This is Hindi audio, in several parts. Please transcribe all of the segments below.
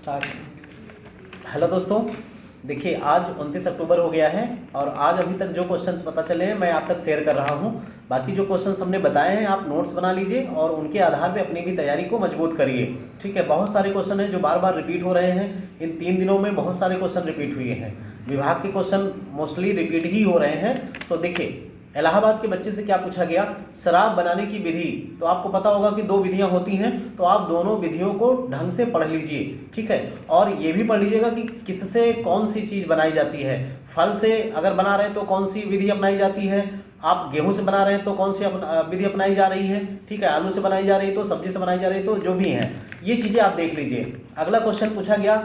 स्टार्ट। हेलो दोस्तों, देखिए आज 29 अक्टूबर हो गया है और आज अभी तक जो क्वेश्चंस पता चले हैं मैं आप तक शेयर कर रहा हूं। बाकी जो क्वेश्चंस हमने बताए हैं आप नोट्स बना लीजिए और उनके आधार पे अपनी भी तैयारी को मजबूत करिए। ठीक है, बहुत सारे क्वेश्चन हैं जो बार बार रिपीट हो रहे हैं। इन 3 दिनों में बहुत सारे क्वेश्चन रिपीट हुए हैं। विभाग के क्वेश्चन मोस्टली रिपीट ही हो रहे हैं। तो देखिए, इलाहाबाद के बच्चे से क्या पूछा गया, शराब बनाने की विधि। तो आपको पता होगा कि 2 विधियां होती हैं, तो आप दोनों विधियों को ढंग से पढ़ लीजिए। ठीक है, और ये भी पढ़ लीजिएगा कि किससे कौन सी चीज़ बनाई जाती है। फल से अगर बना रहे हैं तो कौन सी विधि अपनाई जाती है, आप गेहूं से बना रहे हैं तो कौन सी विधि अपनाई जा रही है। ठीक है, आलू से बनाई जा रही है तो सब्जी से बनाई जा रही है, तो जो भी है ये चीज़ें आप देख लीजिए। अगला क्वेश्चन पूछा गया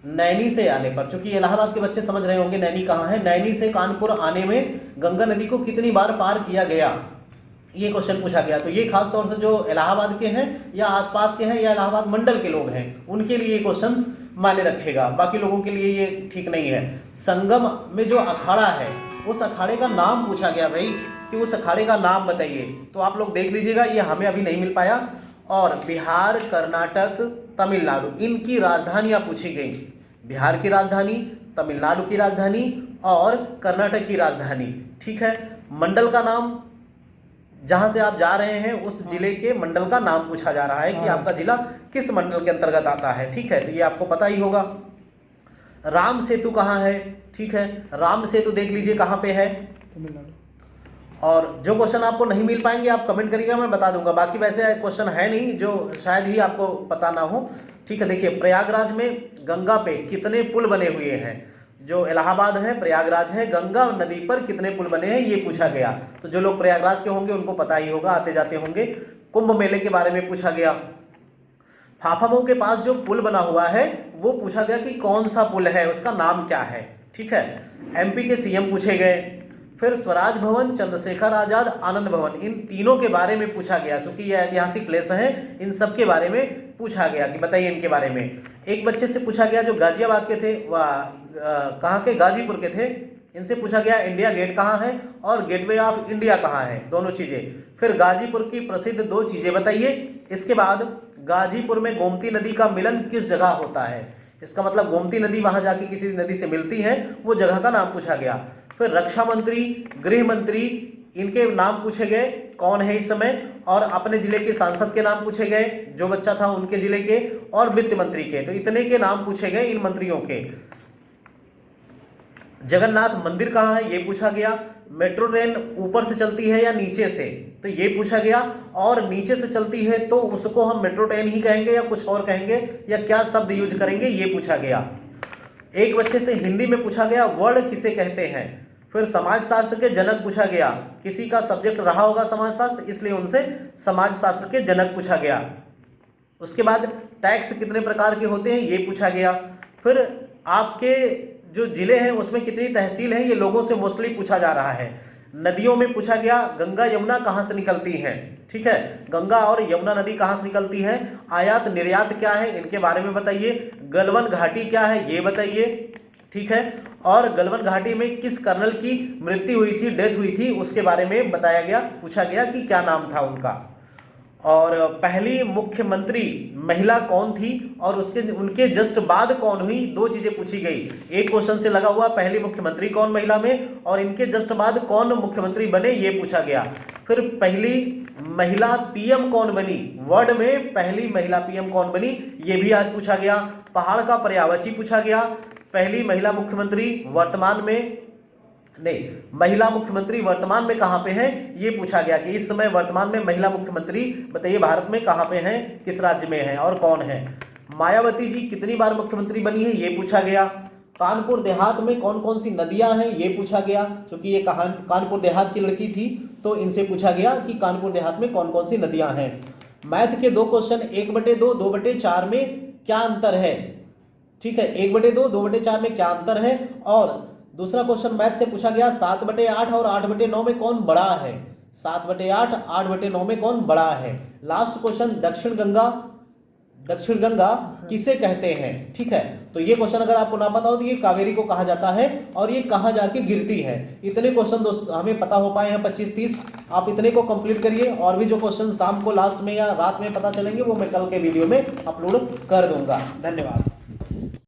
नैनी से आने पर, चूंकि इलाहाबाद के बच्चे समझ रहे होंगे नैनी कहाँ है। नैनी से कानपुर आने में गंगा नदी को कितनी बार पार किया गया, ये क्वेश्चन पूछा गया। तो ये खास तौर से जो इलाहाबाद के हैं या आसपास के हैं या इलाहाबाद मंडल के लोग हैं उनके लिए ये क्वेश्चंस मायने रखेगा, बाकी लोगों के लिए ये ठीक नहीं है। संगम में जो अखाड़ा है उस अखाड़े का नाम पूछा गया भाई, कि उस अखाड़े का नाम बताइए। तो आप लोग देख लीजिएगा, ये हमें अभी नहीं मिल पाया। और बिहार, कर्नाटक, तमिलनाडु, इनकी राजधानियां पूछी गई। बिहार की राजधानी, तमिलनाडु की राजधानी और कर्नाटक की राजधानी। ठीक है, मंडल का नाम, जहां से आप जा रहे हैं उस जिले के मंडल का नाम पूछा जा रहा है कि आपका जिला किस मंडल के अंतर्गत आता है। ठीक है, तो ये आपको पता ही होगा। राम सेतु कहाँ है, ठीक है, राम सेतु देख लीजिए कहाँ पे है, तमिलनाडु। और जो क्वेश्चन आपको नहीं मिल पाएंगे आप कमेंट करिएगा, मैं बता दूंगा। बाकी वैसे क्वेश्चन है नहीं जो शायद ही आपको पता ना हो। ठीक है, देखिए प्रयागराज में गंगा पे कितने पुल बने हुए हैं। जो इलाहाबाद है, प्रयागराज है, गंगा नदी पर कितने पुल बने हैं ये पूछा गया। तो जो लोग प्रयागराज के होंगे उनको पता ही होगा, आते जाते होंगे। कुंभ मेले के बारे में पूछा गया। फाफामऊ के पास जो पुल बना हुआ है वो पूछा गया कि कौन सा पुल है, उसका नाम क्या है। ठीक है, एमपी के सीएम पूछे गए। फिर स्वराज भवन, चंद्रशेखर आजाद, आनंद भवन, इन तीनों के बारे में पूछा गया। क्योंकि ये ऐतिहासिक प्लेस हैं, इन सब के बारे में पूछा गया कि बताइए इनके बारे में। एक बच्चे से पूछा गया जो गाजियाबाद के थे, वह कहाँ के, गाजीपुर के थे। इनसे पूछा गया इंडिया गेट कहाँ है और गेटवे ऑफ इंडिया कहाँ है, दोनों चीज़ें। फिर गाजीपुर की प्रसिद्ध 2 चीज़ें बताइए। इसके बाद गाजीपुर में गोमती नदी का मिलन किस जगह होता है। इसका मतलब गोमती नदी वहाँ जाके किसी नदी से मिलती है, वो जगह का नाम पूछा गया। फिर रक्षा मंत्री, गृह मंत्री, इनके नाम पूछे गए, कौन है इस समय। और अपने जिले के सांसद के नाम पूछे गए, जो बच्चा था उनके जिले के, और वित्त मंत्री के। तो इतने के नाम पूछे गए इन मंत्रियों के। जगन्नाथ मंदिर कहाँ है ये पूछा गया। मेट्रो ट्रेन ऊपर से चलती है या नीचे से, तो ये पूछा गया। और नीचे से चलती है तो उसको हम मेट्रो ट्रेन ही कहेंगे या कुछ और कहेंगे, या क्या शब्द यूज करेंगे, ये पूछा गया। एक बच्चे से हिंदी में पूछा गया वर्ण किसे कहते हैं। फिर समाजशास्त्र के जनक पूछा गया, किसी का सब्जेक्ट रहा होगा समाजशास्त्र, इसलिए उनसे समाजशास्त्र के जनक पूछा गया। उसके बाद टैक्स कितने प्रकार के होते हैं ये पूछा गया। फिर आपके जो जिले हैं उसमें कितनी तहसील है, ये लोगों से मोस्टली पूछा जा रहा है। नदियों में पूछा गया गंगा यमुना कहाँ से निकलती हैं। ठीक है, गंगा और यमुना नदी कहाँ से निकलती है। आयात निर्यात क्या है, इनके बारे में बताइए। गलवन घाटी क्या है ये बताइए। ठीक है, और गलवन घाटी में किस कर्नल की मृत्यु हुई थी, डेथ हुई थी, उसके बारे में बताया गया, पूछा गया कि क्या नाम था उनका। और पहली मुख्यमंत्री महिला कौन थी और उनके जस्ट बाद कौन हुई, 2 चीजें पूछी गई। एक क्वेश्चन से लगा हुआ पहली मुख्यमंत्री कौन महिला में, और इनके जस्ट बाद कौन मुख्यमंत्री बने ये पूछा गया। फिर पहली महिला पीएम कौन बनी, वर्ड में पहली महिला पीएम कौन बनी, ये भी आज पूछा गया। पहाड़ का पर्यायवाची पूछा गया। पहली महिला मुख्यमंत्री वर्तमान में नहीं, महिला मुख्यमंत्री वर्तमान में कहाँ पे हैं ये पूछा गया कि इस समय वर्तमान में महिला मुख्यमंत्री बताइए भारत में कहाँ पे हैं, किस राज्य में हैं और कौन है। मायावती जी कितनी बार मुख्यमंत्री बनी है ये पूछा गया। कानपुर देहात में कौन कौन सी नदियां हैं ये पूछा गया, क्योंकि ये कानपुर देहात की लड़की थी तो इनसे पूछा गया कि कानपुर देहात में कौन कौन सी नदियां हैं। मैथ के 2 क्वेश्चन, 1/2, 2/4 में क्या अंतर है। ठीक है, 1/2, 2/4 में क्या अंतर है। और दूसरा क्वेश्चन मैथ से पूछा गया 7/8 और 8/9 में कौन बड़ा है। 7/8, 8/9 में कौन बड़ा है। लास्ट क्वेश्चन दक्षिण गंगा किसे कहते हैं। ठीक है, तो ये क्वेश्चन अगर आपको ना पता हो तो ये कावेरी को कहा जाता है और ये कहाँ जाके गिरती है। इतने क्वेश्चन दोस्तों हमें पता हो पाए हैं 25-30, आप इतने को कंप्लीट करिए। और भी जो क्वेश्चन शाम को लास्ट में या रात में पता चलेंगे वो मैं कल के वीडियो में अपलोड कर दूंगा। धन्यवाद।